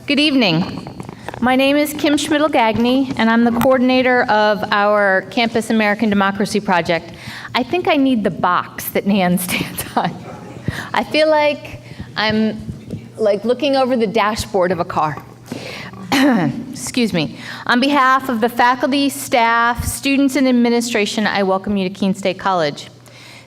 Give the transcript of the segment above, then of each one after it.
Good evening. My name is Kim Schmidl-Gagney, and I'm the coordinator of our Campus American Democracy Project. I think I need the box that Nan stands on. I feel like I'm looking over the dashboard of a car. Excuse me. On behalf of the faculty, staff, students, and administration, I welcome you to Keene State College.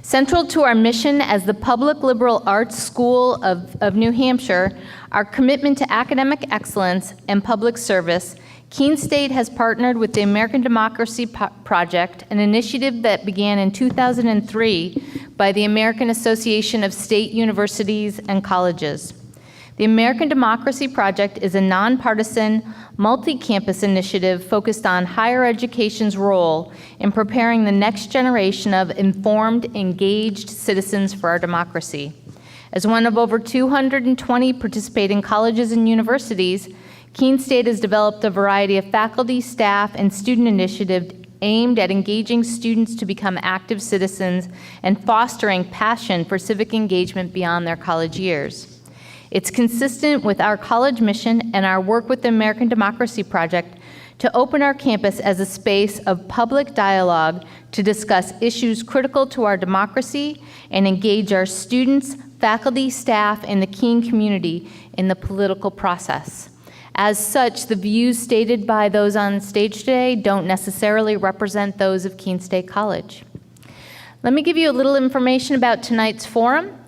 Central to our mission as the public liberal arts school of New Hampshire, our commitment to academic excellence and public service, Keene State has partnered with the American Democracy Project, an initiative that began in 2003 by the American Association of State Universities and Colleges. The American Democracy Project is a nonpartisan, multi-campus initiative focused on higher education's role in preparing the next generation of informed, engaged citizens for our democracy. As one of over 220 participating colleges and universities, Keene State has developed a variety of faculty, staff, and student initiatives aimed at engaging students to become active citizens and fostering passion for civic engagement beyond their college years. It's consistent with our college mission and our work with the American Democracy Project to open our campus as a space of public dialogue to discuss issues critical to our democracy and engage our students, faculty, staff, and the Keene community in the political process. As such, the views stated by those on stage today don't necessarily represent those of Keene State College. Let me give you a little information about tonight's forum.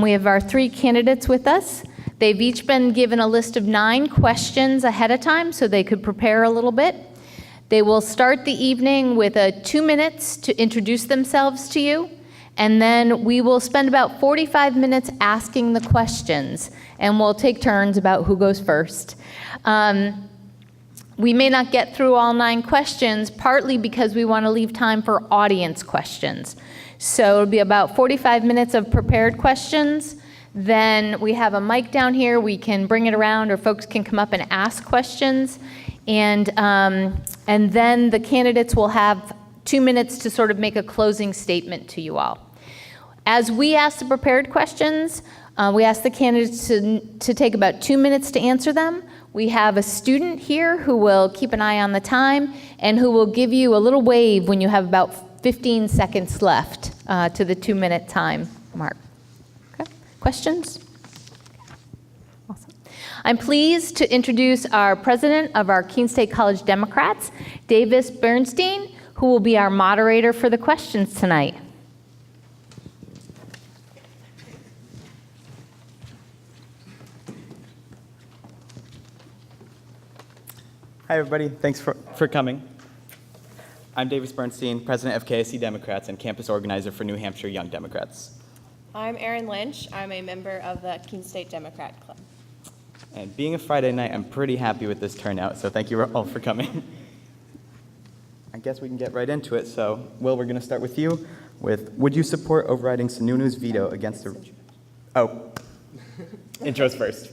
We have our three candidates with us. They've each been given a list of 9 questions ahead of time so they could prepare a little bit. They will start the evening with 2 minutes to introduce themselves to you, and then we will spend about 45 minutes asking the questions, and we'll take turns about who goes first. We may not get through all 9 questions, partly because we want to leave time for audience questions. So it'll be about 45 minutes of prepared questions. Then we have a mic down here. We can bring it around, or folks can come up and ask questions. And then the candidates will have 2 minutes to sort of make a closing statement to you all. As we ask the prepared questions, we ask the candidates to take about 2 minutes to answer them. We have a student here who will keep an eye on the time and who will give you a little wave when you have about 15 seconds left to the 2-minute time mark. Okay. Questions? Awesome. I'm pleased to introduce our president of our Keene State College Democrats, Davis Bernstein, who will be our moderator for the questions tonight. Hi, everybody. Thanks for coming. I'm Davis Bernstein, president of KSC Democrats and campus organizer for New Hampshire Young Democrats. I'm Erin Lynch. I'm a member of the Keene State Democrat Club. And being a Friday night, I'm pretty happy with this turnout, so thank you all for coming. I guess we can get right into it. So, Will, we're going to start with you. Would you support overriding Sununu's veto against the... Oh, intros first.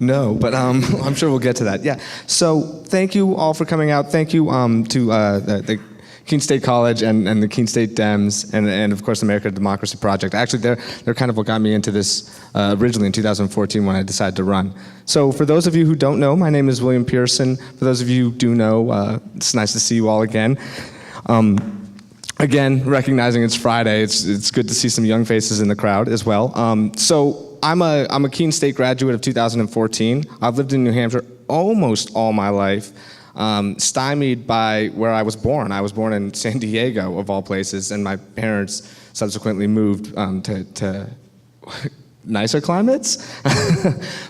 No, but I'm sure we'll get to that. Yeah. So thank you all for coming out. Thank you to the Keene State College and the Keene State Dems and of course the American Democracy Project. Actually, they're kind of what got me into this originally in 2014 when I decided to run. So for those of you who don't know, my name is William Pearson. For those of you who do know, it's nice to see you all again. Again, recognizing it's Friday, it's good to see some young faces in the crowd as well. So I'm a Keene State graduate of 2014. I've lived in New Hampshire almost all my life, stymied by where I was born. I was born in San Diego, of all places, and my parents subsequently moved to nicer climates.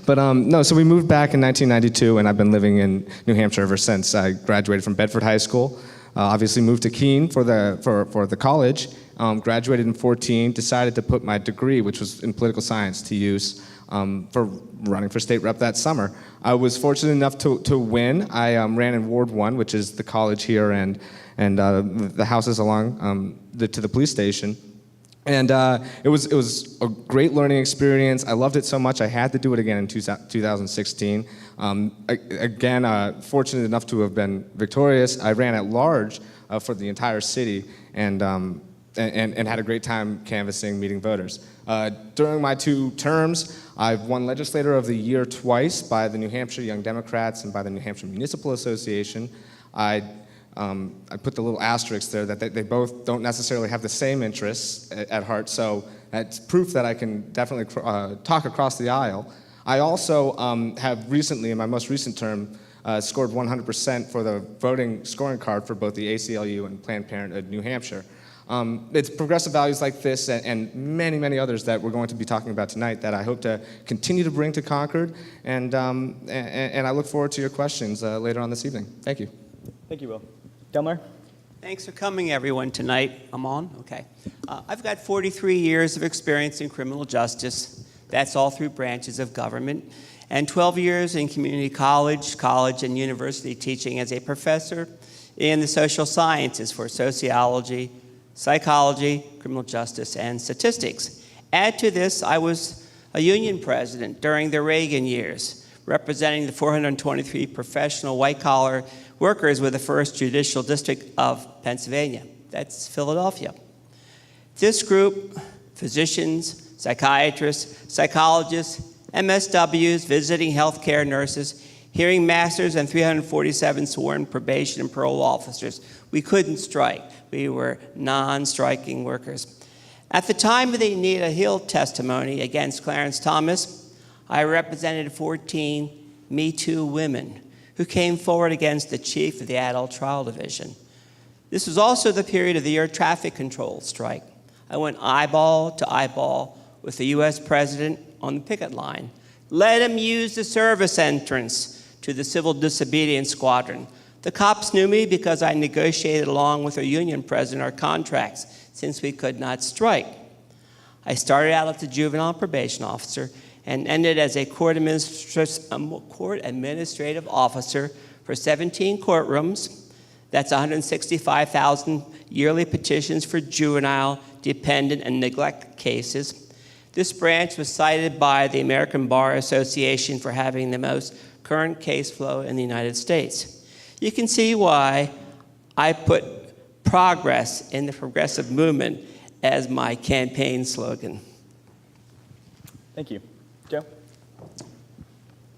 But no, so we moved back in 1992, and I've been living in New Hampshire ever since. I graduated from Bedford High School, obviously moved to Keene for the college, graduated in 14, decided to put my degree, which was in political science, to use for running for state rep that summer. I was fortunate enough to win. I ran in Ward 1, which is the college here and the houses along to the police station. And it was a great learning experience. I loved it so much I had to do it again in 2016. Again, fortunate enough to have been victorious. I ran at large for the entire city, and and had a great time canvassing, meeting voters. During my 2 terms, I've won Legislator of the Year twice by the New Hampshire Young Democrats and by the New Hampshire Municipal Association. I put the little asterisk there that they both don't necessarily have the same interests at heart, so that's proof that I can definitely talk across the aisle. I also have recently, in my most recent term, scored 100% for the voting scoring card for both the ACLU and Planned Parenthood New Hampshire. It's progressive values like this and many, many others that we're going to be talking about tonight that I hope to continue to bring to Concord, and I look forward to your questions later on this evening. Thank you. Thank you, Will. Delmar? Thanks for coming, everyone, tonight. I'm on? Okay. I've got 43 years of experience in criminal justice. That's all through branches of government. And 12 years in community college, and university teaching as a professor in the social sciences for sociology, psychology, criminal justice, and statistics. Add to this, I was a union president during the Reagan years, representing the 423 professional white-collar workers with the 1st Judicial District of Pennsylvania. That's Philadelphia. This group, physicians, psychiatrists, psychologists, MSWs, visiting healthcare nurses, hearing masters, and 347 sworn probation and parole officers. We couldn't strike. We were non-striking workers. At the time of the Anita Hill testimony against Clarence Thomas, I represented 14 Me Too women who came forward against the chief of the Adult Trial Division. This was also the period of the air traffic control strike. I went eyeball to eyeball with the U.S. president on the picket line. Let him use the service entrance to the Civil Disobedience Squadron. The cops knew me because I negotiated along with our union president our contracts since we could not strike. I started out as a juvenile probation officer and ended as a court administrative officer for 17 courtrooms. That's 165,000 yearly petitions for juvenile, dependent, and neglect cases. This branch was cited by the American Bar Association for having the most current case flow in the United States. You can see why I put progress in the progressive movement as my campaign slogan. Thank you. Joe?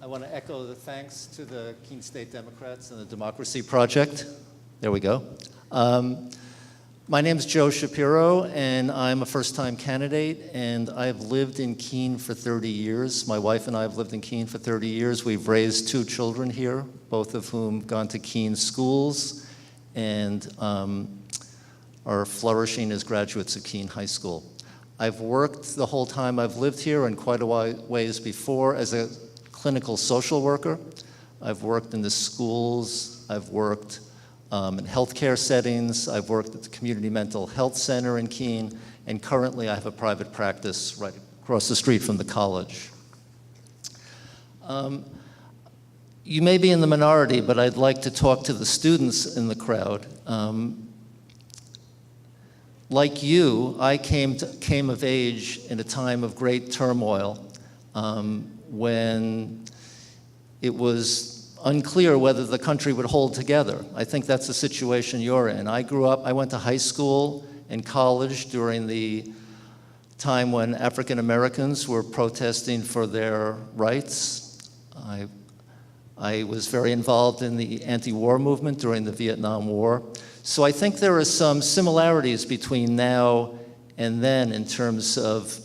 I want to echo the thanks to the Keene State Democrats and the Democracy Project. There we go. My name is Joe Shapiro, and I'm a first-time candidate, and I've lived in Keene for 30 years. My wife and I have lived in Keene for 30 years. We've raised 2 children here, both of whom gone to Keene schools, and are flourishing as graduates of Keene High School. I've worked the whole time I've lived here and quite a ways before as a clinical social worker. I've worked in the schools, I've worked in healthcare settings, I've worked at the Community Mental Health Center in Keene, and currently I have a private practice right across the street from the college. You may be in the minority, but I'd like to talk to the students in the crowd. Like you, I came of age in a time of great turmoil when it was unclear whether the country would hold together. I think that's the situation you're in. I went to high school and college during the time when African Americans were protesting for their rights. I was very involved in the anti-war movement during the Vietnam War. So I think there are some similarities between now and then in terms of,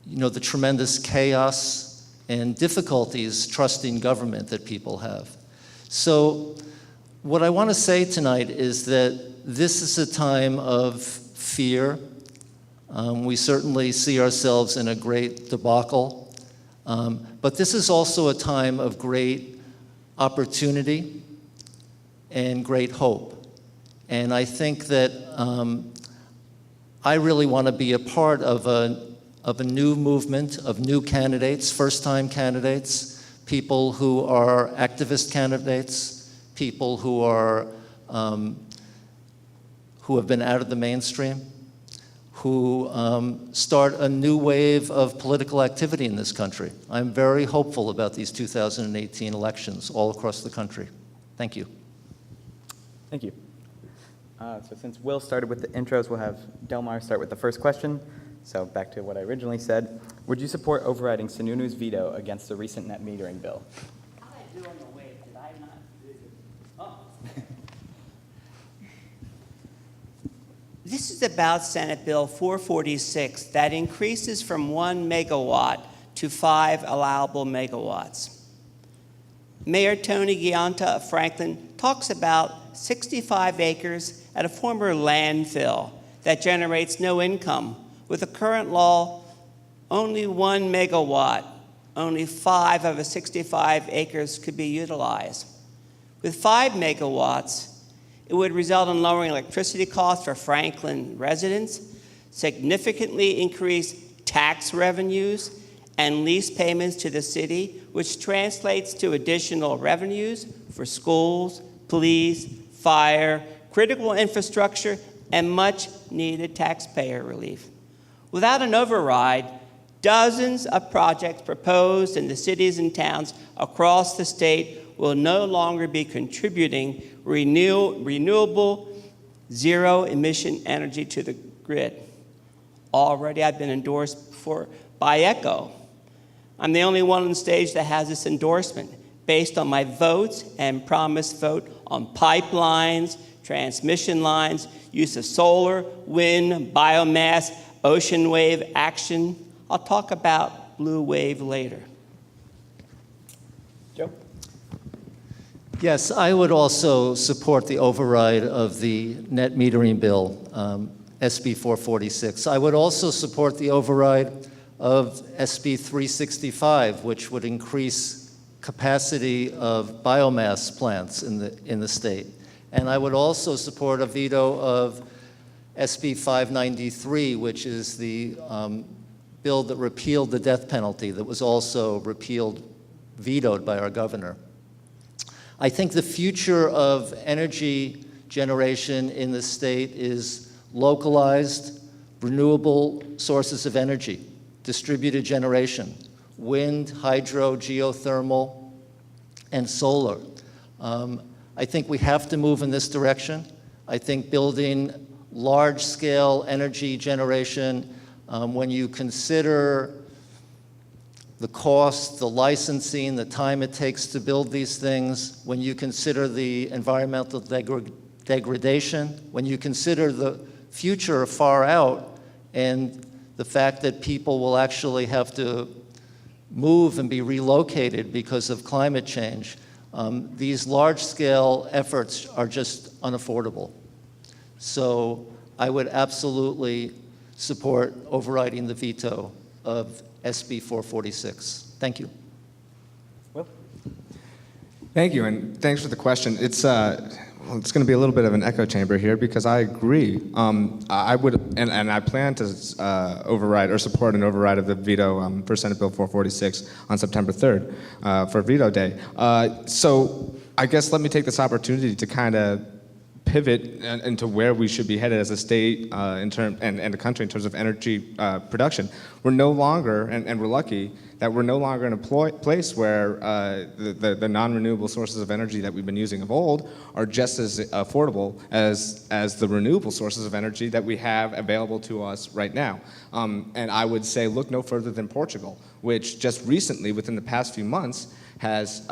the tremendous chaos and difficulties trusting government that people have. So what I want to say tonight is that this is a time of fear. We certainly see ourselves in a great debacle, but this is also a time of great opportunity and great hope. And I think that I really want to be a part of a new movement of new candidates, first-time candidates, people who are activist candidates, people who have been out of the mainstream, who start a new wave of political activity in this country. I'm very hopeful about these 2018 elections all across the country. Thank you. Thank you. So since Will started with the intros, we'll have Delmar start with the first question. So back to what I originally said. Would you support overriding Sununu's veto against the recent net metering bill? How did I do on the wave? Did I not do it? Oh. This is about Senate Bill 446 that increases from 1 megawatt to 5 allowable megawatts. Mayor Tony Gianta of Franklin talks about 65 acres at a former landfill that generates no income. With the current law, only 1 megawatt, only 5 of the 65 acres could be utilized. With 5 megawatts, it would result in lowering electricity costs for Franklin residents, significantly increase tax revenues and lease payments to the city, which translates to additional revenues for schools, police, fire, critical infrastructure, and much needed taxpayer relief. Without an override, dozens of projects proposed in the cities and towns across the state will no longer be contributing renewable zero-emission energy to the grid. Already I've been endorsed by ECHO. I'm the only one on stage that has this endorsement based on my votes and promised vote on pipelines, transmission lines, use of solar, wind, biomass, ocean wave action. I'll talk about blue wave later. Joe? Yes, I would also support the override of the net metering bill, SB 446. I would also support the override of SB 365, which would increase capacity of biomass plants in the state. And I would also support a veto of SB 593, which is the bill that repealed the death penalty that was also vetoed by our governor. I think the future of energy generation in the state is localized, renewable sources of energy, distributed generation, wind, hydro, geothermal, and solar. I think we have to move in this direction. I think building large-scale energy generation, when you consider the cost, the licensing, the time it takes to build these things, when you consider the environmental degradation, when you consider the future far out, and the fact that people will actually have to move and be relocated because of climate change, these large-scale efforts are just unaffordable. So I would absolutely support overriding the veto of SB 446. Thank you. Will? Thank you, and thanks for the question. It's going to be a little bit of an echo chamber here because I agree. I would, and I plan to override or support an override of the veto for Senate Bill 446 on September 3rd for veto day. So I guess let me take this opportunity to kind of pivot into where we should be headed as a state and a country in terms of energy production. We're no longer, and we're lucky that we're no longer in a place where the non-renewable sources of energy that we've been using of old are just as affordable as the renewable sources of energy that we have available to us right now. And I would say look no further than Portugal, which just recently, within the past few months, has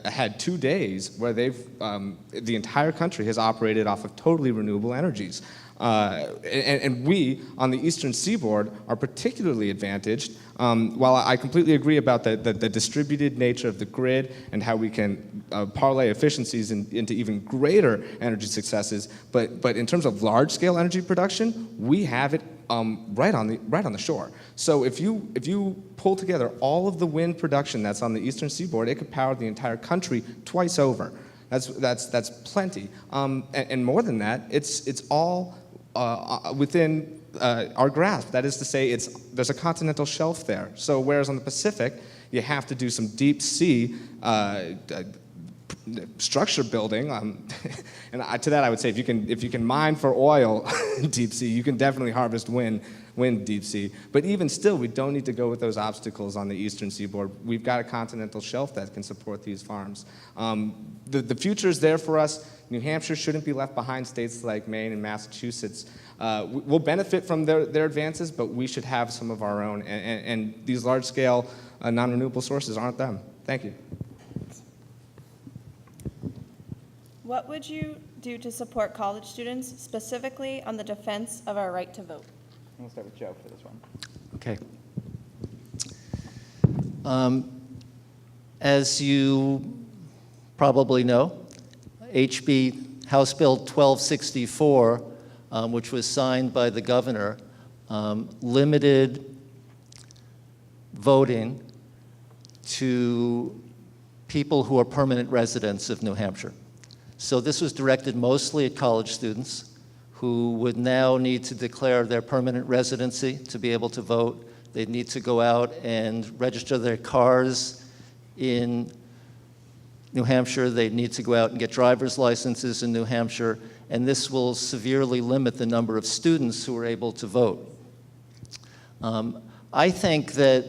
had 2 days where the entire country has operated off of totally renewable energies. And we, on the eastern seaboard, are particularly advantaged. While I completely agree about the distributed nature of the grid and how we can parlay efficiencies into even greater energy successes, but in terms of large-scale energy production, we have it right on the shore. So if you pull together all of the wind production that's on the eastern seaboard, it could power the entire country twice over. That's plenty. And more than that, it's all within our grasp. That is to say, there's a continental shelf there. So whereas on the Pacific, you have to do some deep sea structure building, and to that I would say if you can mine for oil in deep sea, you can definitely harvest wind wind deep sea. But even still, we don't need to go with those obstacles on the eastern seaboard. We've got a continental shelf that can support these farms. The future is there for us. New Hampshire shouldn't be left behind. States like Maine and Massachusetts will benefit from their advances, but we should have some of our own. And these large-scale non-renewable sources aren't them. Thank you. What would you do to support college students, specifically on the defense of our right to vote? We'll start with Joe for this one. Okay. As you probably know, House Bill 1264, which was signed by the governor, limited voting to people who are permanent residents of New Hampshire. So this was directed mostly at college students who would now need to declare their permanent residency to be able to vote. They'd need to go out and register their cars in New Hampshire. They'd need to go out and get driver's licenses in New Hampshire, and this will severely limit the number of students who are able to vote. I think that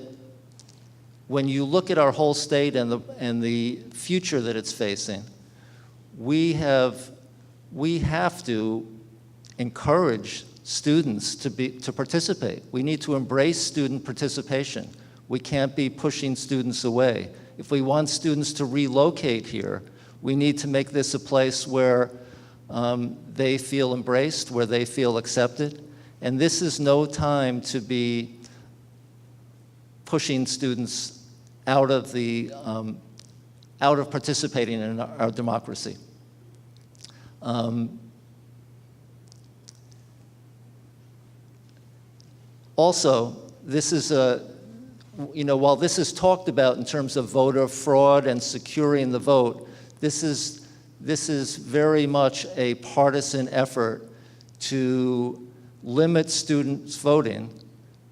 when you look at our whole state and the future that it's facing, we have to encourage students to participate. We need to embrace student participation. We can't be pushing students away. If we want students to relocate here, we need to make this a place where they feel embraced, where they feel accepted. And this is no time to be pushing students out of participating in our democracy. Also, this is while this is talked about in terms of voter fraud and securing the vote, this is very much a partisan effort to limit students voting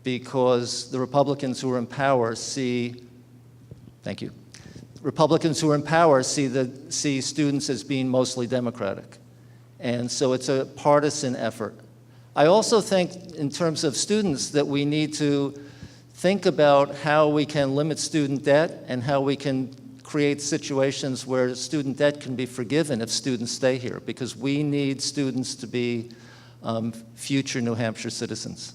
because the Republicans who are in power Republicans who are in power see students as being mostly Democratic. And so it's a partisan effort. I also think in terms of students that we need to think about how we can limit student debt and how we can create situations where student debt can be forgiven if students stay here, because we need students to be future New Hampshire citizens.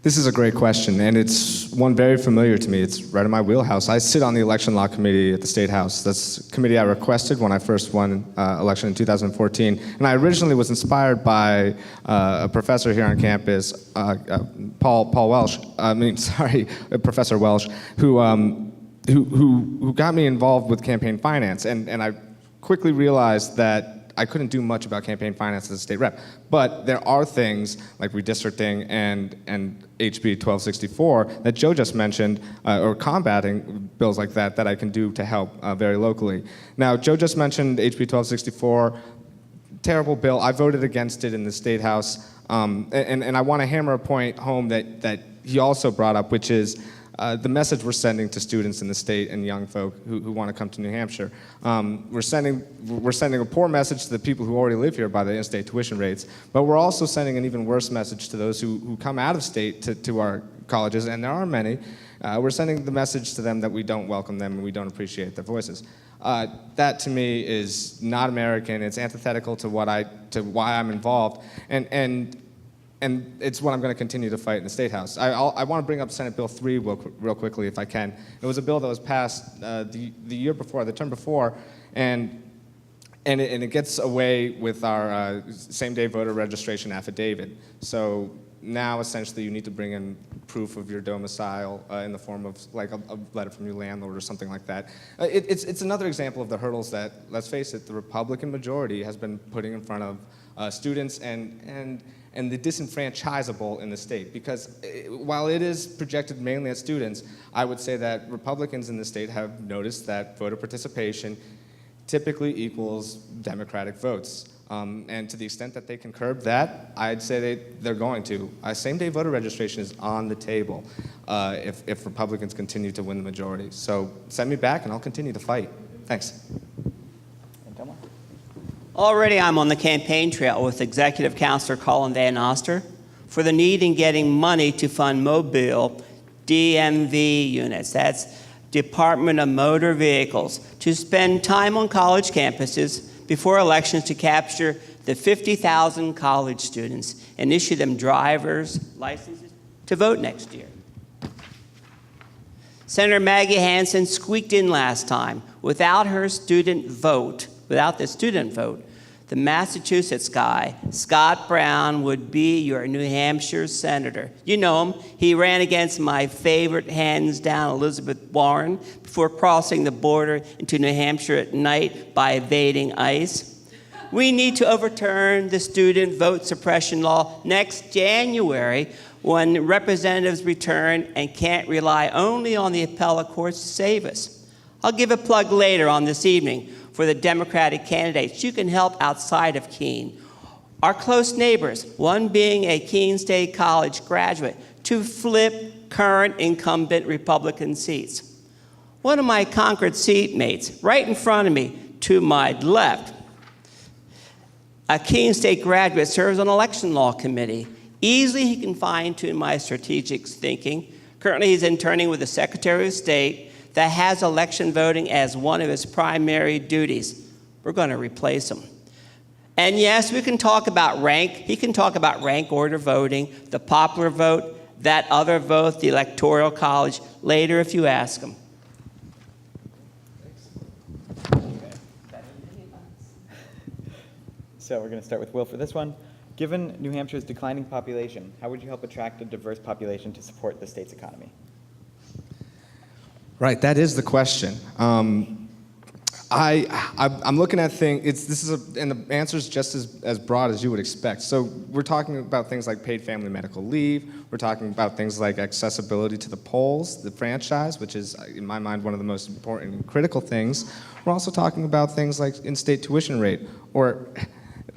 This is a great question, and it's one very familiar to me. It's right in my wheelhouse. I sit on the election law committee at the State House. That's a committee I requested when I first won election in 2014. And I originally was inspired by a professor here on campus, Professor Welsh, who got me involved with campaign finance. And I quickly realized that I couldn't do much about campaign finance as a state rep, but there are things like redistricting and HB 1264 that Joe just mentioned, or combating bills like that I can do to help very locally. Now, Joe just mentioned HB 1264, terrible bill. I voted against it in the State House, and I want to hammer a point home that he also brought up, which is the message we're sending to students in the state and young folk who want to come to New Hampshire. We're sending a poor message to the people who already live here by the in-state tuition rates, but we're also sending an even worse message to those who come out of state to our colleges, and there are many. We're sending the message to them that we don't welcome them and we don't appreciate their voices. That to me is not American. It's antithetical to why I'm involved, and it's what I'm going to continue to fight in the State House. I want to bring up Senate Bill 3 real quickly, if I can. It was a bill that was passed the year before, the term before, and it gets away with our same-day voter registration affidavit. So now, essentially, you need to bring in proof of your domicile in the form of like a letter from your landlord or something like that. It's another example of the hurdles that, let's face it, the Republican majority has been putting in front of students and the disenfranchisable in the state. Because while it is projected mainly at students, I would say that Republicans in the state have noticed that voter participation typically equals Democratic votes. And to the extent that they can curb that, I'd say they're going to. Same-day voter registration is on the table if Republicans continue to win the majority. So send me back and I'll continue to fight. Thanks. Already I'm on the campaign trail with Executive Counselor Colin Van Oster for the need in getting money to fund mobile DMV units. That's Department of Motor Vehicles, to spend time on college campuses before elections to capture the 50,000 college students and issue them driver's licenses to vote next year. Senator Maggie Hansen squeaked in last time. Without the student vote, the Massachusetts guy, Scott Brown, would be your New Hampshire senator. You know him. He ran against my favorite, hands down, Elizabeth Warren, before crossing the border into New Hampshire at night by evading ICE. We need to overturn the student vote suppression law next January when representatives return and can't rely only on the appellate courts to save us. I'll give a plug later on this evening for the Democratic candidates you can help outside of Keene. Our close neighbors, one being a Keene State College graduate, to flip current incumbent Republican seats. One of my Concord seatmates, right in front of me, to my left, a Keene State graduate, serves on election law committee. Easily he can fine-tune my strategic thinking. Currently he's interning with the Secretary of State that has election voting as one of his primary duties. We're going to replace him. And yes, we can talk about rank. He can talk about rank order voting, the popular vote, that other vote, the Electoral College, later if you ask him. So we're going to start with Will for this one. Given New Hampshire's declining population, how would you help attract a diverse population to support the state's economy? Right, that is the question. I'm looking at things. And the answer is just as broad as you would expect. So we're talking about things like paid family medical leave. We're talking about things like accessibility to the polls, the franchise, which is, in my mind, one of the most important and critical things. We're also talking about things like in-state tuition rate, or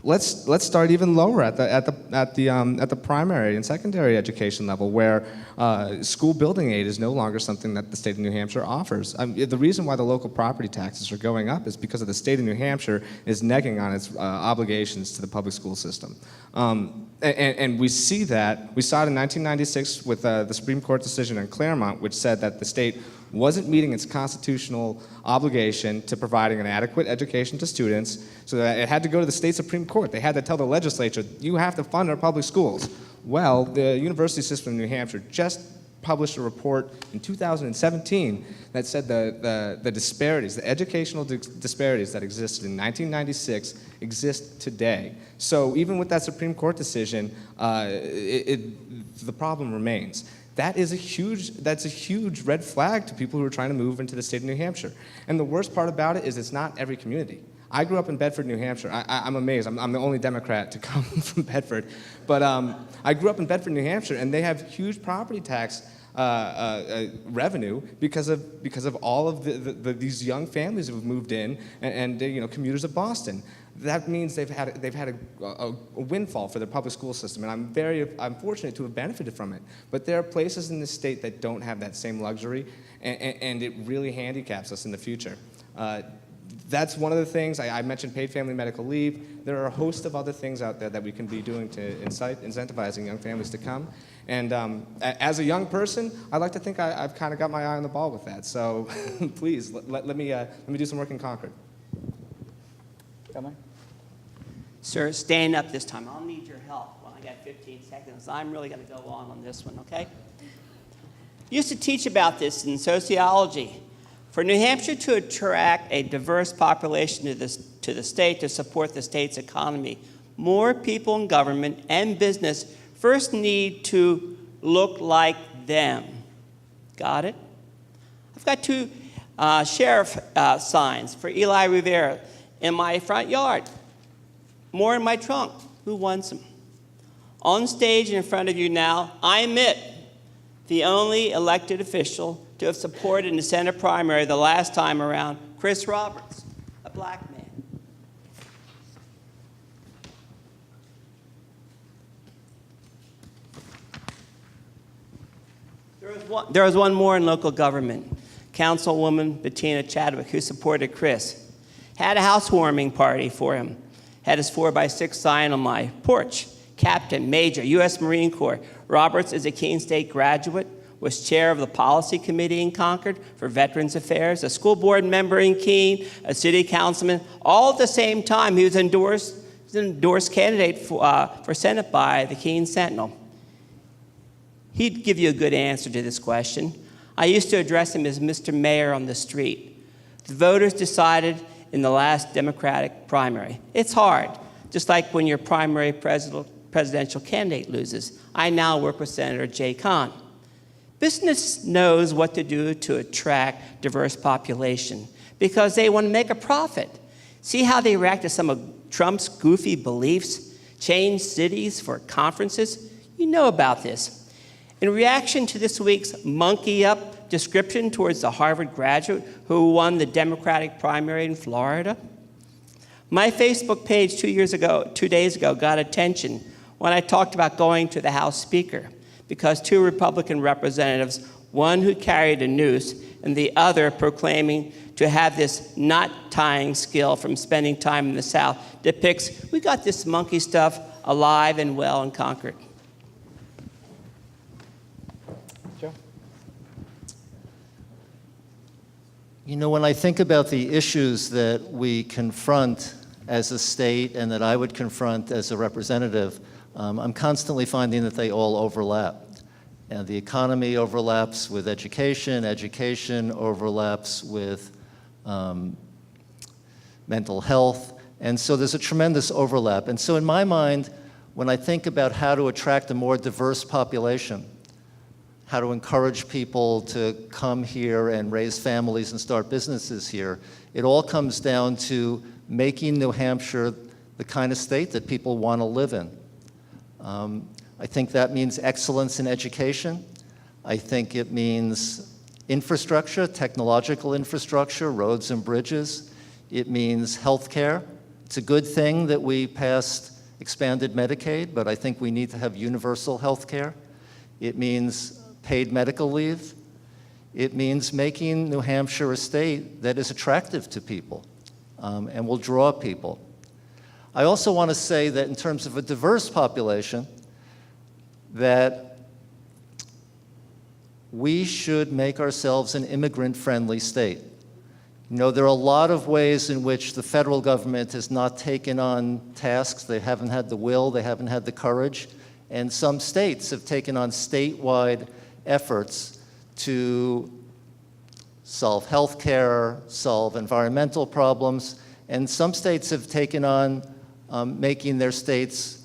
let's start even lower at the primary and secondary education level, where school building aid is no longer something that the state of New Hampshire offers. The reason why the local property taxes are going up is because of the state of New Hampshire is negging on its obligations to the public school system. And we see that. We saw it in 1996 with the Supreme Court decision in Claremont, which said that the state wasn't meeting its constitutional obligation to providing an adequate education to students, so that it had to go to the state Supreme Court. They had to tell the legislature, you have to fund our public schools. Well, the university system in New Hampshire just published a report in 2017 that said the disparities, the educational disparities that existed in 1996 exist today. So even with that Supreme Court decision, the problem remains. That's a huge red flag to people who are trying to move into the state of New Hampshire. And the worst part about it is it's not every community. I grew up in Bedford, New Hampshire. I'm amazed. I'm the only Democrat to come from Bedford. But I grew up in Bedford, New Hampshire, and they have huge property tax revenue because of all of these young families who have moved in and commuters of Boston. That means they've had a windfall for their public school system, and I'm fortunate to have benefited from it. But there are places in this state that don't have that same luxury, and it really handicaps us in the future. That's one of the things. I mentioned paid family medical leave. There are a host of other things out there that we can be doing to incentivizing young families to come. And as a young person, I like to think I've kind of got my eye on the ball with that. So please, let me do some work in Concord. Sir, stand up this time. I'll need your help. Well, I got 15 seconds. I'm really going to go on this one, okay? Used to teach about this in sociology. For New Hampshire to attract a diverse population to the state to support the state's economy, more people in government and business first need to look like them. Got it? I've got two sheriff signs for Eli Rivera in my front yard. More in my trunk. Who wants them? On stage in front of you now, I admit, the only elected official to have supported in the Senate primary the last time around, Chris Roberts, a black man. There was one more in local government. Councilwoman Bettina Chadwick, who supported Chris, had a housewarming party for him. Had his 4x6 sign on my porch. Captain, Major, U.S. Marine Corps. Roberts is a Keene State graduate, was chair of the policy committee in Concord for Veterans Affairs, a school board member in Keene, a city councilman. All at the same time, he was an endorsed candidate for Senate by the Keene Sentinel. He'd give you a good answer to this question. I used to address him as Mr. Mayor on the street. The voters decided in the last Democratic primary. It's hard, just like when your primary presidential candidate loses. I now work with Senator Jay Kahn. Business knows what to do to attract diverse population because they want to make a profit. See how they react to some of Trump's goofy beliefs? Change cities for conferences? You know about this. In reaction to this week's monkey-up description towards the Harvard graduate who won the Democratic primary in Florida, my Facebook page 2 days ago, got attention when I talked about going to the House Speaker because two Republican representatives, one who carried a noose and the other proclaiming to have this knot-tying skill from spending time in the South, depicts we got this monkey stuff alive and well in Concord. You know, when I think about the issues that we confront as a state and that I would confront as a representative, I'm constantly finding that they all overlap. And the economy overlaps with education, education overlaps with mental health, and so there's a tremendous overlap. And so in my mind, when I think about how to attract a more diverse population, how to encourage people to come here and raise families and start businesses here, it all comes down to making New Hampshire the kind of state that people want to live in. I think that means excellence in education. I think it means infrastructure, technological infrastructure, roads and bridges. It means health care. It's a good thing that we passed expanded Medicaid, but I think we need to have universal health care. It means paid medical leave. It means making New Hampshire a state that is attractive to people and will draw people. I also want to say that in terms of a diverse population, that we should make ourselves an immigrant-friendly state. You know, there are a lot of ways in which the federal government has not taken on tasks. They haven't had the will, they haven't had the courage, and some states have taken on statewide efforts to solve health care, solve environmental problems, and some states have taken on making their states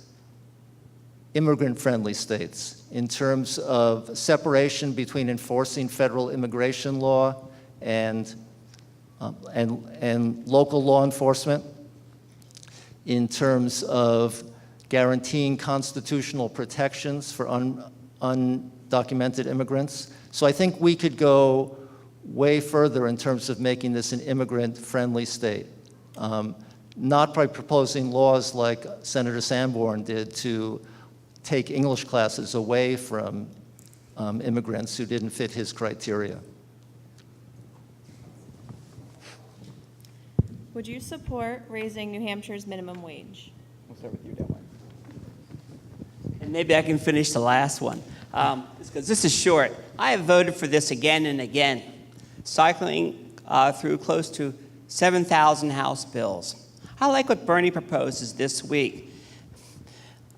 immigrant-friendly states in terms of separation between enforcing federal immigration law and local law enforcement, in terms of guaranteeing constitutional protections for undocumented immigrants. So I think we could go way further in terms of making this an immigrant-friendly state, not by proposing laws like Senator Sanborn did to take English classes away from immigrants who didn't fit his criteria. Would you support raising New Hampshire's minimum wage? We'll start with you, Delwyn. And maybe I can finish the last one, because this is short. I have voted for this again and again, cycling through close to 7,000 House bills. I like what Bernie proposes this week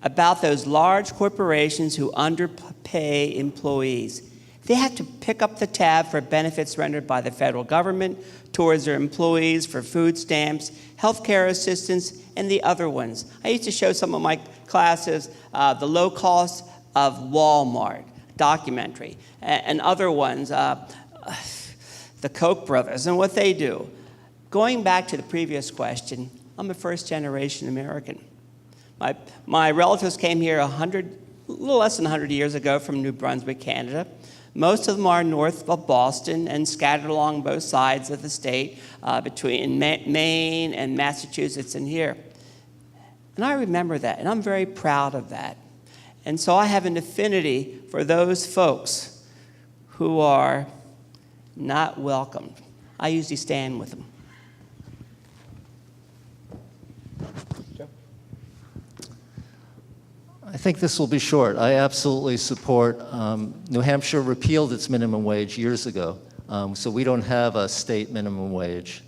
about those large corporations who underpay employees. They have to pick up the tab for benefits rendered by the federal government towards their employees for food stamps, healthcare assistance, and the other ones. I used to show some of my classes the low cost of Walmart documentary, and other ones, the Koch brothers and what they do. Going back to the previous question, I'm a first-generation American. My relatives came here a little less than 100 years ago from New Brunswick, Canada. Most of them are north of Boston and scattered along both sides of the state between Maine and Massachusetts and here. And I remember that, and I'm very proud of that. And so I have an affinity for those folks who are not welcomed. I usually stand with them. Joe? think this will be short. I absolutely support. New Hampshire repealed its minimum wage years ago, so we don't have a state minimum wage.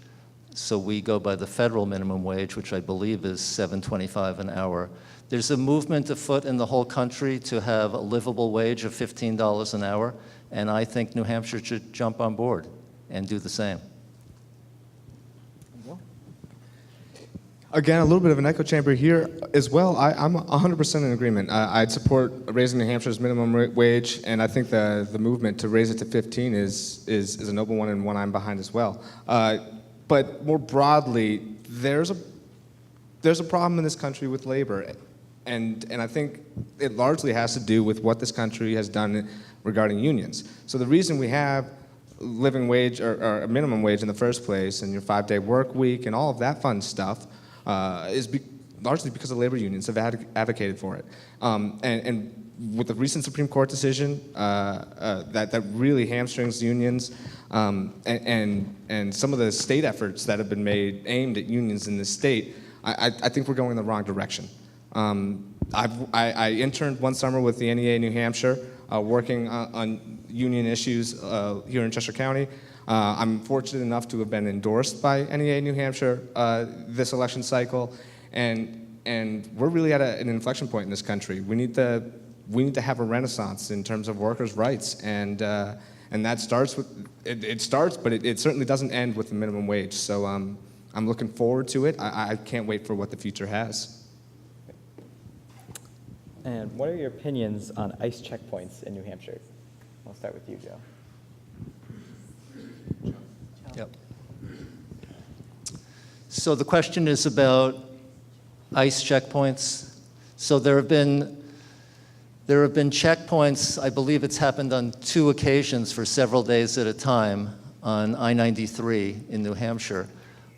So we go by the federal minimum wage, which I believe is $7.25 an hour. There's a movement afoot in the whole country to have a livable wage of $15 an hour, and I think New Hampshire should jump on board and do the same. Again, a little bit of an echo chamber here as well. I'm 100% in agreement. I'd support raising New Hampshire's minimum wage, and I think the movement to raise it to 15 is a noble one and one I'm behind as well. But more broadly, there's a problem in this country with labor, and I think it largely has to do with what this country has done regarding unions. So the reason we have living wage or a minimum wage in the first place, and your 5-day work week, and all of that fun stuff, is largely because the labor unions have advocated for it. And with the recent Supreme Court decision that really hamstrings unions, and some of the state efforts that have been made aimed at unions in this state, I think we're going in the wrong direction. I interned one summer with the NEA New Hampshire, working on union issues here in Chester County. I'm fortunate enough to have been endorsed by NEA New Hampshire this election cycle, and we're really at an inflection point in this country. We need to have a renaissance in terms of workers' rights, and that starts with it starts, but it certainly doesn't end with the minimum wage. So I'm looking forward to it. I can't wait for what the future has. And what are your opinions on ICE checkpoints in New Hampshire? I'll start with you, Joe. Yep. So the question is about ICE checkpoints. So there have been checkpoints, I believe it's happened on 2 occasions for several days at a time on I-93 in New Hampshire,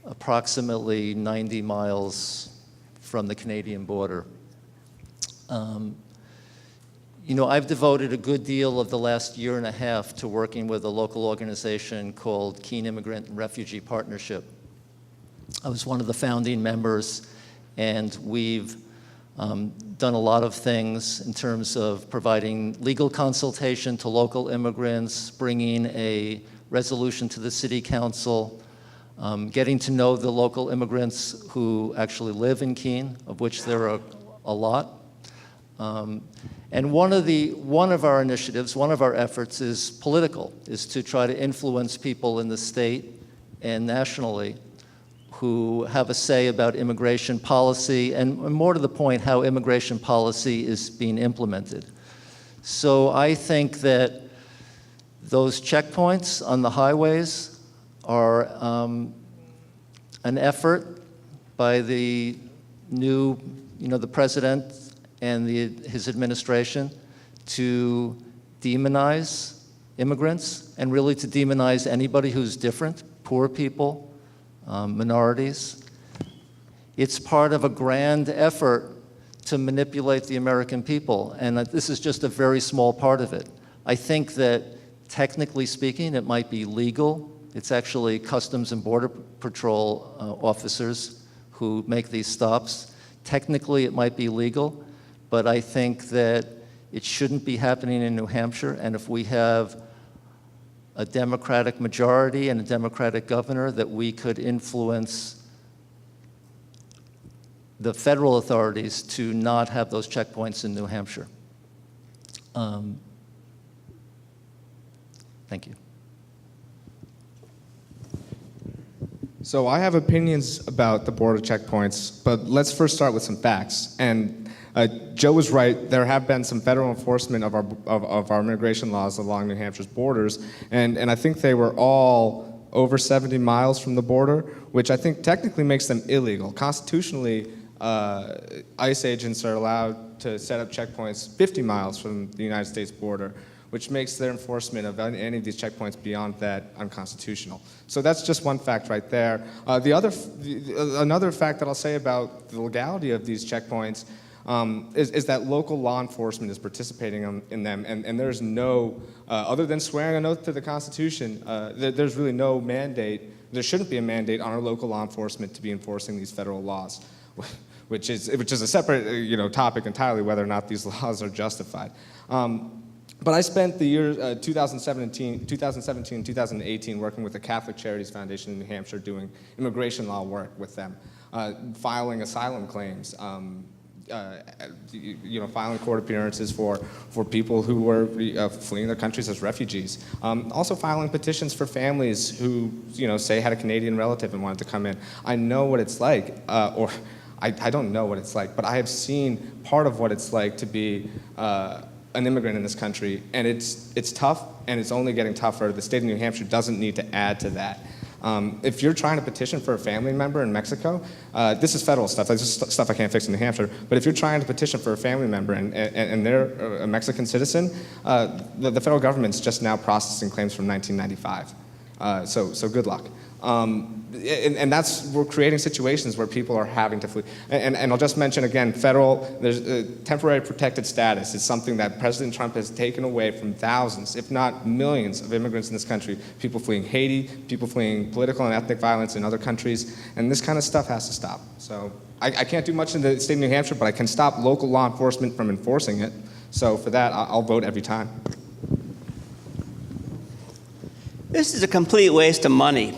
approximately 90 miles from the Canadian border. I've devoted a good deal of the last year and a half to working with a local organization called Keene Immigrant and Refugee Partnership. I was one of the founding members, and we've done a lot of things in terms of providing legal consultation to local immigrants, bringing a resolution to the city council, getting to know the local immigrants who actually live in Keene, of which there are a lot. And one of our initiatives, one of our efforts is political, is to try to influence people in the state and nationally who have a say about immigration policy, and more to the point, how immigration policy is being implemented. So I think that those checkpoints on the highways are an effort by the new, the president and his administration to demonize immigrants and really to demonize anybody who's different, poor people, minorities. It's part of a grand effort to manipulate the American people, and this is just a very small part of it. I think that technically speaking, it might be legal. It's actually Customs and Border Patrol officers who make these stops. Technically, it might be legal, but I think that it shouldn't be happening in New Hampshire, and if we have a Democratic majority and a Democratic governor, that we could influence the federal authorities to not have those checkpoints in New Hampshire. Thank you. So I have opinions about the border checkpoints, but let's first start with some facts. And Joe was right. There have been some federal enforcement of our immigration laws along New Hampshire's borders, and I think they were all over 70 miles from the border, which I think technically makes them illegal. Constitutionally, ICE agents are allowed to set up checkpoints 50 miles from the United States border, which makes their enforcement of any of these checkpoints beyond that unconstitutional. So that's just one fact right there. Another fact that I'll say about the legality of these checkpoints is that local law enforcement is participating in them, and there's no, other than swearing an oath to the Constitution, there's really no mandate, there shouldn't be a mandate on our local law enforcement to be enforcing these federal laws. which is a separate topic entirely, whether or not these laws are justified. But I spent the years 2017, 2018 working with the Catholic Charities Foundation in New Hampshire doing immigration law work with them, filing asylum claims, filing court appearances for people who were fleeing their countries as refugees. Also filing petitions for families who, say had a Canadian relative and wanted to come in. I know what it's like, or I don't know what it's like, but I have seen part of what it's like to be an immigrant in this country, and it's tough, and it's only getting tougher. The state of New Hampshire doesn't need to add to that. If you're trying to petition for a family member in Mexico, this is federal stuff. This is stuff I can't fix in New Hampshire. But if you're trying to petition for a family member and they're a Mexican citizen, the federal government's just now processing claims from 1995. So good luck. And we're creating situations where people are having to flee. And I'll just mention again, there's temporary protected status is something that President Trump has taken away from thousands, if not millions, of immigrants in this country. People fleeing Haiti, people fleeing political and ethnic violence in other countries, and this kind of stuff has to stop. So I can't do much in the state of New Hampshire, but I can stop local law enforcement from enforcing it. So for that, I'll vote every time. This is a complete waste of money.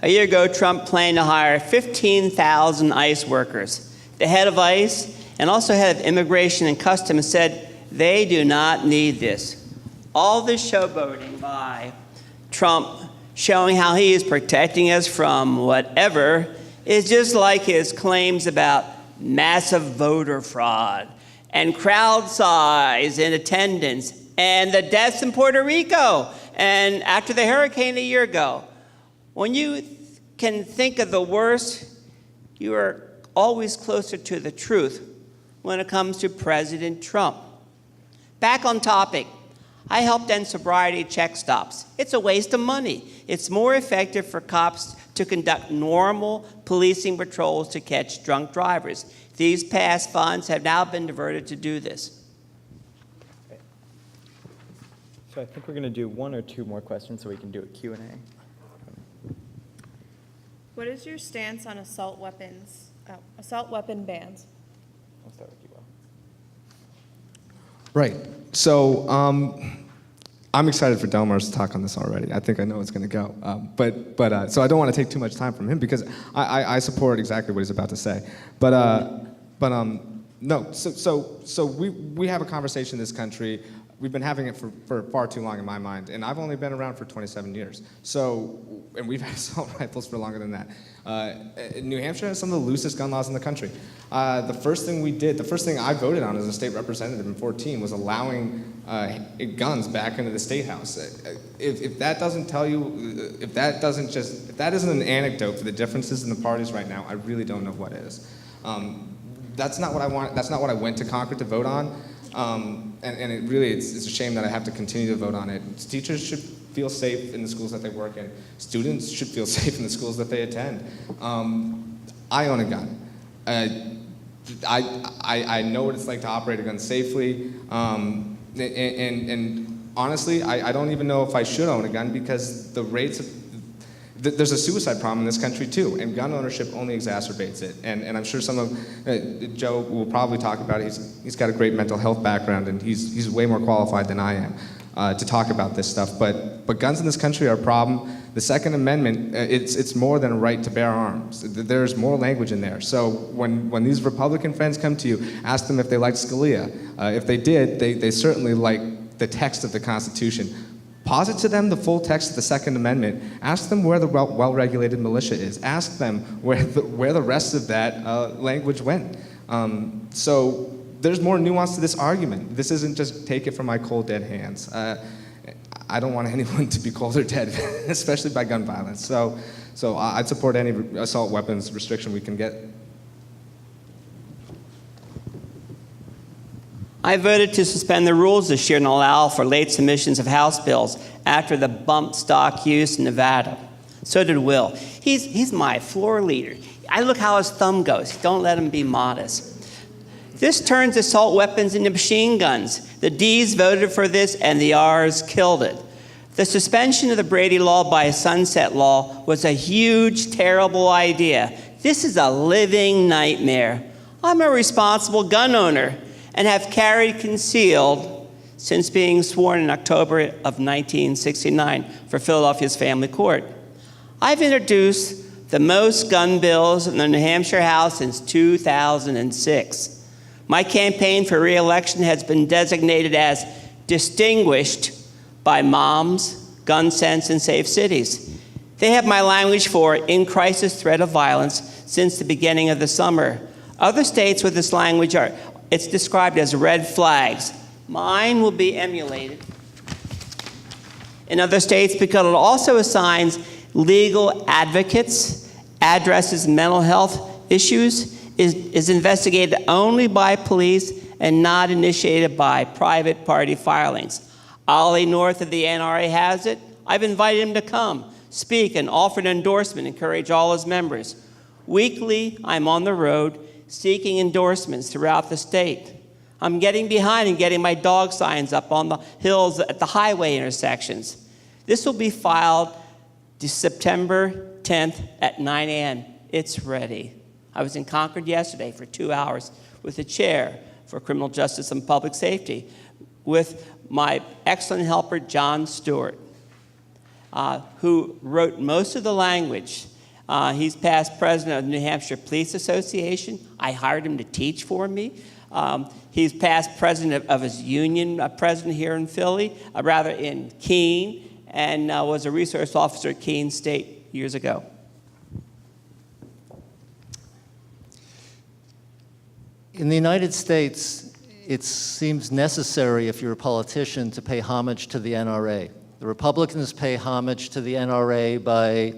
A year ago, Trump planned to hire 15,000 ICE workers. The head of ICE and also head of Immigration and Customs said they do not need this. All this showboating by Trump showing how he is protecting us from whatever is just like his claims about massive voter fraud and crowd size and attendance and the deaths in Puerto Rico and after the hurricane a year ago. When you can think of the worst, you are always closer to the truth when it comes to President Trump. Back on topic, I helped end sobriety check stops. It's a waste of money. It's more effective for cops to conduct normal policing patrols to catch drunk drivers. These past funds have now been diverted to do this. So I think we're going to do one or two more questions so we can do a Q&A. What is your stance on assault weapon bans? I'll start with you, Will. Right. So I'm excited for Delmar's talk on this already. I think I know it's going to go. So I don't want to take too much time from him because I support exactly what he's about to say. No. So we have a conversation in this country. We've been having it for far too long in my mind, and I've only been around for 27 years. And we've had assault rifles for longer than that. New Hampshire has some of the loosest gun laws in the country. The first thing I voted on as a state representative in 2014 was allowing guns back into the state house. If that doesn't tell you, if that isn't an anecdote for the differences in the parties right now, I really don't know what is. That's not what I want. That's not what I went to Concord to vote on. And it's a shame that I have to continue to vote on it. Teachers should feel safe in the schools that they work in. Students should feel safe in the schools that they attend. I own a gun. I know what it's like to operate a gun safely. And honestly, I don't even know if I should own a gun because the rates of there's a suicide problem in this country too, and gun ownership only exacerbates it. And I'm sure some of Joe will probably talk about it. He's got a great mental health background, and he's way more qualified than I am to talk about this stuff. But guns in this country are a problem. The Second Amendment, it's more than a right to bear arms. There's more language in there. So when these Republican friends come to you, ask them if they liked Scalia. If they did, they certainly like the text of the Constitution. Posit to them the full text of the Second Amendment. Ask them where the well-regulated militia is. Ask them where the rest of that language went. So there's more nuance to this argument. This isn't just take it from my cold, dead hands. I don't want anyone to be cold or dead, especially by gun violence. So I'd support any assault weapons restriction we can get. I voted to suspend the rules this year and allow for late submissions of House bills after the bump stock use in Nevada. So did Will. He's my floor leader. I look how his thumb goes. Don't let him be modest. This turns assault weapons into machine guns. The D's voted for this and the R's killed it. The suspension of the Brady Law by a sunset law was a huge, terrible idea. This is a living nightmare. I'm a responsible gun owner and have carried concealed since being sworn in October of 1969 for Philadelphia's family court. I've introduced the most gun bills in the New Hampshire House since 2006. My campaign for re-election has been designated as distinguished by Moms, Gun Sense, and Safe Cities. They have my language for in crisis threat of violence since the beginning of the summer. Other states with this language it's described as red flags. Mine will be emulated in other states because it also assigns legal advocates, addresses mental health issues, is investigated only by police and not initiated by private party filings. Ollie north of the NRA has it. I've invited him to come, speak, and offer an endorsement, encourage all his members. Weekly, I'm on the road seeking endorsements throughout the state. I'm getting behind and getting my dog signs up on the hills at the highway intersections. This will be filed September 10th at 9 a.m. It's ready. I was in Concord yesterday for 2 hours with the chair for criminal justice and public safety with my excellent helper, John Stewart, who wrote most of the language. He's past president of the New Hampshire Police Association. I hired him to teach for me. He's past president of his union president here in Philly, rather in Keene, and was a resource officer at Keene State years ago. In the United States, it seems necessary, if you're a politician, to pay homage to the NRA. The Republicans pay homage to the NRA by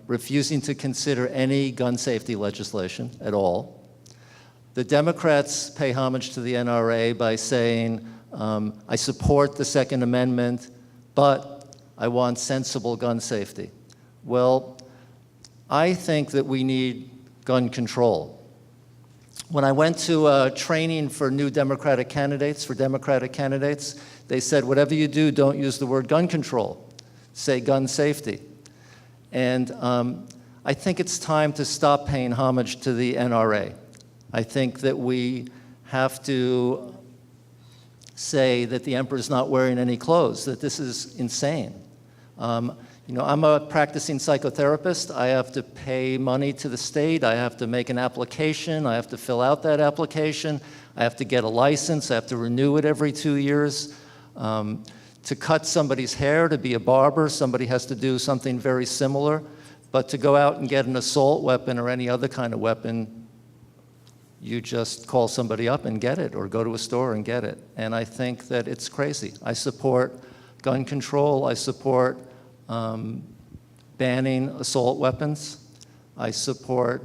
refusing to consider any gun safety legislation at all. The Democrats pay homage to the NRA by saying, I support the Second Amendment, but I want sensible gun safety. Well, I think that we need gun control. When I went to training for new Democratic candidates, they said, whatever you do, don't use the word gun control. Say gun safety. And I think it's time to stop paying homage to the NRA. I think that we have to say that the emperor's not wearing any clothes, that this is insane. I'm a practicing psychotherapist. I have to pay money to the state. I have to make an application. I have to fill out that application. I have to get a license. I have to renew it every 2 years. To cut somebody's hair, to be a barber, somebody has to do something very similar. But to go out and get an assault weapon or any other kind of weapon, you just call somebody up and get it, or go to a store and get it. And I think that it's crazy. I support gun control. I support banning assault weapons. I support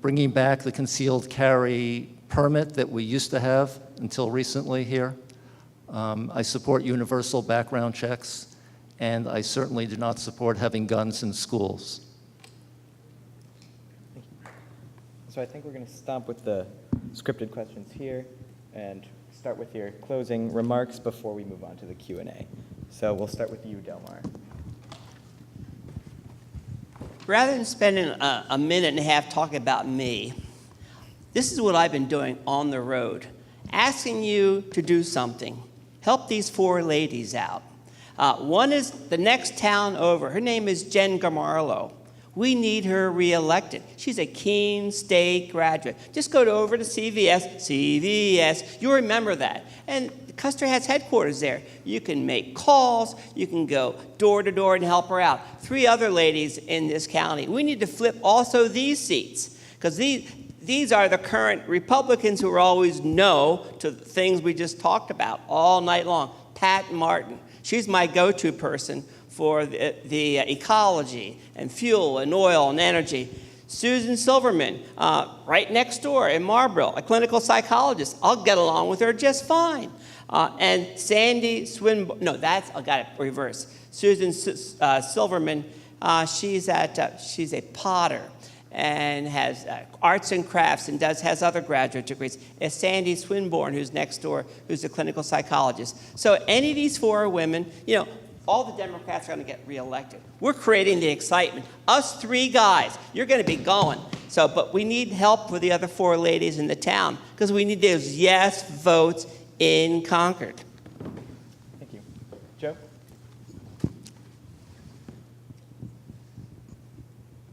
bringing back the concealed carry permit that we used to have until recently here. I support universal background checks, and I certainly do not support having guns in schools. So I think we're going to stop with the scripted questions here and start with your closing remarks before we move on to the Q&A. So we'll start with you, Delmar. Rather than spending a minute and a half talking about me, this is what I've been doing on the road, asking you to do something. Help these 4 ladies out. One is the next town over. Her name is Jen Gamarlo. We need her reelected. She's a Keene State graduate. Just go over to CVS. You'll remember that. And Custer has headquarters there. You can make calls. You can go door to door and help her out. 3 other ladies in this county. We need to flip also these seats, because these are the current Republicans who are always no to the things we just talked about all night long. Pat Martin. She's my go-to person for the ecology and fuel and oil and energy. Susan Silverman, right next door in Marlboro, a clinical psychologist. I'll get along with her just fine. And Sandy Swinburne, no, I got it reversed. Susan Silverman, she's a potter and has arts and crafts and has other graduate degrees. It's Sandy Swinburne, who's next door, who's a clinical psychologist. So any of these 4 women, all the Democrats are going to get reelected. We're creating the excitement. Us three guys, you're going to be going. So, but we need help with the other four ladies in the town because we need those yes votes in Concord. Thank you. Joe?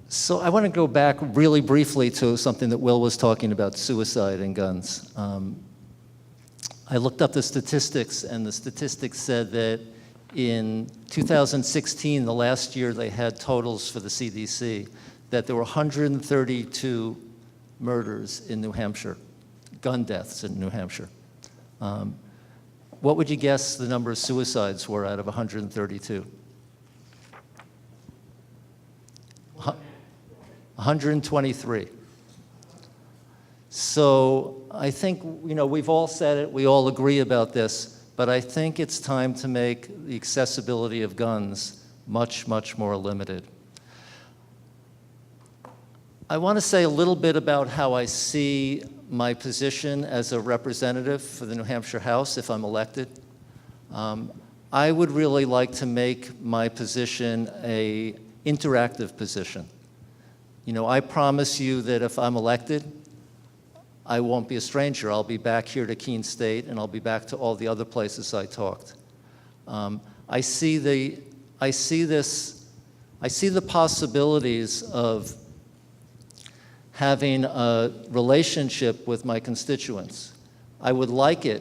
So I want to go back really briefly to something that Will was talking about, suicide and guns. I looked up the statistics, and the statistics said that in 2016, the last year they had totals for the CDC, that there were 132 murders in New Hampshire, gun deaths in New Hampshire. What would you guess the number of suicides were out of 132? 123. So I think, we've all said it, we all agree about this, but I think it's time to make the accessibility of guns much, much more limited. I want to say a little bit about how I see my position as a representative for the New Hampshire House if I'm elected. I would really like to make my position an interactive position. I promise you that if I'm elected, I won't be a stranger. I'll be back here to Keene State, and I'll be back to all the other places I talked. I see the possibilities of having a relationship with my constituents. I would like to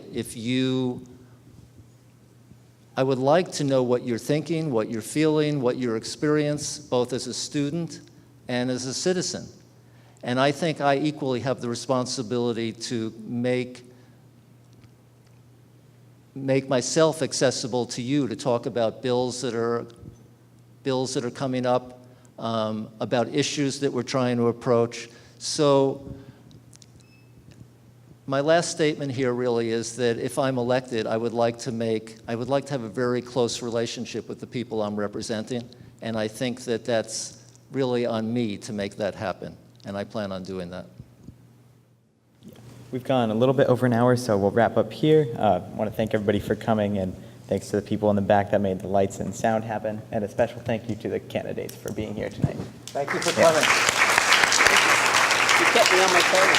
know what you're thinking, what you're feeling, what your experience, both as a student and as a citizen. And I think I equally have the responsibility to make myself accessible to you, to talk about bills that are coming up, about issues that we're trying to approach. So my last statement here really is that if I'm elected, I would like to have a very close relationship with the people I'm representing, and I think that that's really on me to make that happen, and I plan on doing that. We've gone a little bit over an hour, so we'll wrap up here. I want to thank everybody for coming, and thanks to the people in the back that made the lights and sound happen, and a special thank you to the candidates for being here tonight. Thank you for coming. You kept me on my toes.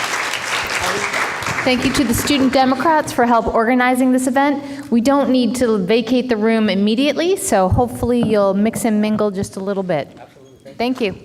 Thank you to the Student Democrats for help organizing this event. We don't need to vacate the room immediately, so hopefully you'll mix and mingle just a little bit. Absolutely. Thank you.